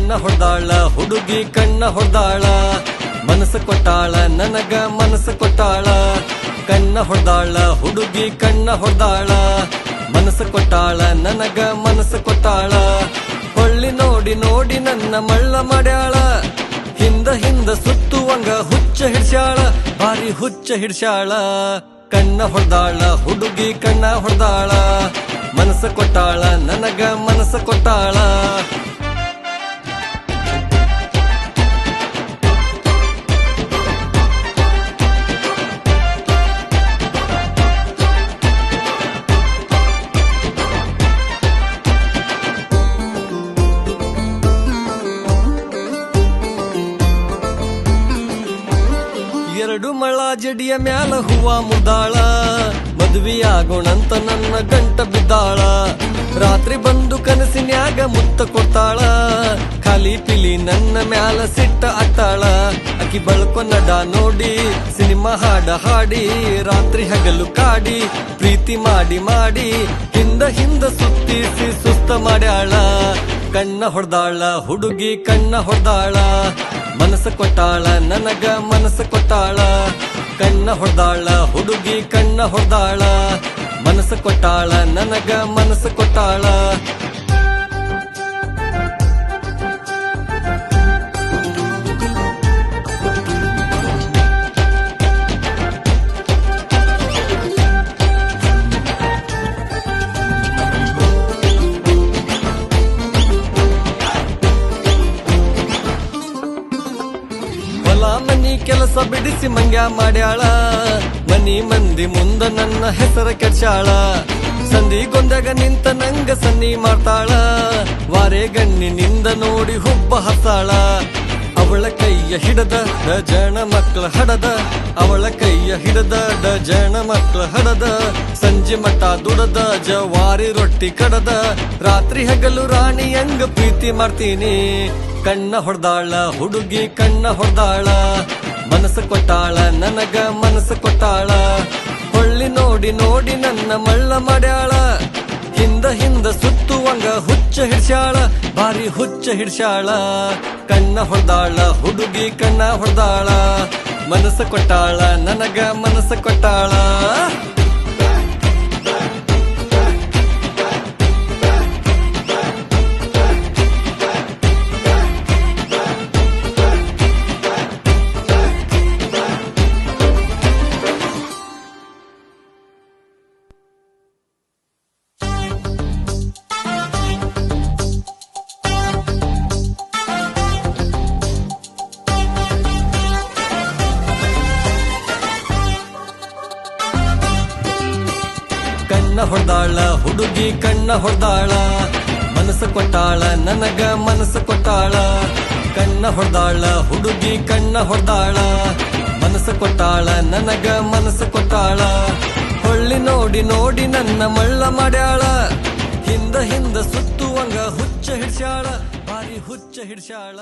ಕಣ್ಣ ಹೊಡ್ದಾಳ ಹುಡುಗಿ ಕಣ್ಣ ಹೊಡ್ದಾಳ ಮನಸ್ಸು ಕೊಟ್ಟಾಳ ನನಗ ಮನಸ್ಸು ಕೊಟ್ಟಾಳ ಕಣ್ಣ ಹೊಡ್ದಾಳ ಹುಡುಗಿ ಕಣ್ಣ ಹೊಡ್ದಾಳ ಮನಸ್ಸು ಕೊಟ್ಟಾಳ ನನಗ ಮನಸ್ಸು ಕೊಟ್ಟಾಳ ಹೊಳ್ಳಿ ನೋಡಿ ನೋಡಿ ನನ್ನ ಮಳ್ಳ ಮಾಡ್ಯಾಳ ಹಿಂದ ಹಿಂದ ಸುತ್ತುವಂಗ ಹುಚ್ಚ ಹಿಡ್ಸ್ಯಾಳ ಭಾರಿ ಹುಚ್ಚ ಹಿಡ್ಸ್ಯಾಳ ಕಣ್ಣ ಹೊಡ್ದಾಳ ಹುಡುಗಿ ಕಣ್ಣ ಹೊಡ್ದಾಳ ಮನಸ್ಸು ಕೊಟ್ಟಾಳ ನನಗ ಮನಸ್ಸು ಕೊಟ್ಟಾಳ ಎರಡು ಮಳ ಜಡಿಯ ಮ್ಯಾಲ ಹೂವ ಮುದ್ದಾಳ ಮದುವೆಯಾಗೋಣಂತ ನನ್ನ ಗಂಟ ಬಿದ್ದಾಳ ರಾತ್ರಿ ಬಂದು ಕನಸಿನ್ಯಾಗ ಮುತ್ತ ಕೊಡ್ತಾಳ ಖಾಲಿ ಪಿಲಿ ನನ್ನ ಮ್ಯಾಲ ಸಿಟ್ಟ ಅಟ್ಟಾಳ ಅಕಿ ಬಳಕೊ ನಡ ನೋಡಿ ಸಿನಿಮಾ ಹಾಡ ಹಾಡಿ ರಾತ್ರಿ ಹಗಲು ಕಾಡಿ ಪ್ರೀತಿ ಮಾಡಿ ಮಾಡಿ ಹಿಂದ ಹಿಂದ ಸುತ್ತಿಸಿ ಸುಸ್ತ ಮಾಡ್ಯಾಳ ಕಣ್ಣ ಹೊಡ್ದಾಳ ಹುಡುಗಿ ಕಣ್ಣ ಹೊಡ್ದಾಳ ಮನಸ್ಸು ಕೊಟ್ಟಾಳ ನನಗ ಮನಸ್ಸು ಕೊಟ್ಟಾಳ ಕಣ್ಣ ಹೊಡ್ದಾಳ ಹುಡುಗಿ ಕಣ್ಣ ಹೊಡ್ದಾಳ ಮನಸ್ಸು ಕೊಟ್ಟಾಳ ನನಗ ಮನಸ್ಸು ಕೊಟ್ಟಾಳ ಮನಿ ಕೆಲಸ ಬಿಡಿಸಿ ಮಂಗ್ಯ ಮಾಡ್ಯಾಳ ಮನಿ ಮಂದಿ ಮುಂದ ನನ್ನ ಹೆಸರ ಕೆಡ್ಸ್ಯಾಳ ಸಂಧಿ ಗೊಂದಾಗ ನಿಂತ ನಂಗ ಸನ್ನಿ ಮಾಡ್ತಾಳ ವಾರೆ ಗಣ್ಣಿನಿಂದ ನೋಡಿ ಹುಬ್ಬ ಹತ್ತಾಳ ಅವಳ ಕೈಯ ಹಿಡದ ಡಜನ ಮಕ್ಕಳ ಹಡದ ಅವಳ ಕೈಯ ಹಿಡದ ಡಜನ ಮಕ್ಕಳ ಹಡದ ಸಂಜೆ ಮಠ ದುಡದ ಜವಾರಿ ರೊಟ್ಟಿ ಕಡದ ರಾತ್ರಿ ಹಗಲು ರಾಣಿಯಂಗ ಪ್ರೀತಿ ಮಾಡ್ತೀನಿ ಕಣ್ಣ ಹೊಡ್ದಾಳ ಹುಡುಗಿ ಕಣ್ಣ ಹೊಡ್ದಾಳ ಮನಸ್ಸು ಕೊಟ್ಟಾಳ ನನಗ ಮನಸ್ಸು ಕೊಟ್ಟಾಳ ಹೊಳ್ಳಿ ನೋಡಿ ನೋಡಿ ನನ್ನ ಮಳ್ಳ ಮಾಡ್ಯಾಳ ಹಿಂದ ಹಿಂದ ಸುತ್ತುವಂಗ ಹುಚ್ಚ ಹಿಡ್ಸ್ಯಾಳ ಭಾರಿ ಹುಚ್ಚ ಹಿಡ್ಸ್ಯಾಳ ಕಣ್ಣ ಹೊಡ್ದಾಳ ಹುಡುಗಿ ಕಣ್ಣ ಹೊಡ್ದಾಳ ಮನಸ್ಸು ಕೊಟ್ಟಾಳ ನನಗ ಮನಸ್ಸು ಕೊಟ್ಟಾಳ ಕಣ್ಣ ಹೊಡ್ದಾಳ ಹುಡುಗಿ ಕಣ್ಣ ಹೊಡ್ದಾಳ ಮನಸ್ಸು ಕೊಟ್ಟಾಳ ನನಗ ಮನಸ್ಸು ಕೊಟ್ಟಾಳ ಕಣ್ಣ ಹೊಡ್ದಾಳ ಹುಡುಗಿ ಕಣ್ಣ ಹೊಡ್ದಾಳ ಮನಸ್ಸು ಕೊಟ್ಟಾಳ ನನಗ ಮನಸ್ಸು ಕೊಟ್ಟಾಳ ಹೊಳ್ಳಿ ನೋಡಿ ನೋಡಿ ನನ್ನ ಮಳ್ಳ ಮಾಡ್ಯಾಳ ಹಿಂದ ಹಿಂದ ಸುತ್ತುವಂಗ ಹುಚ್ಚ ಹಿಡ್ಸ್ಯಾಳ ಭಾರಿ ಹುಚ್ಚ ಹಿಡ್ಸ್ಯಾಳ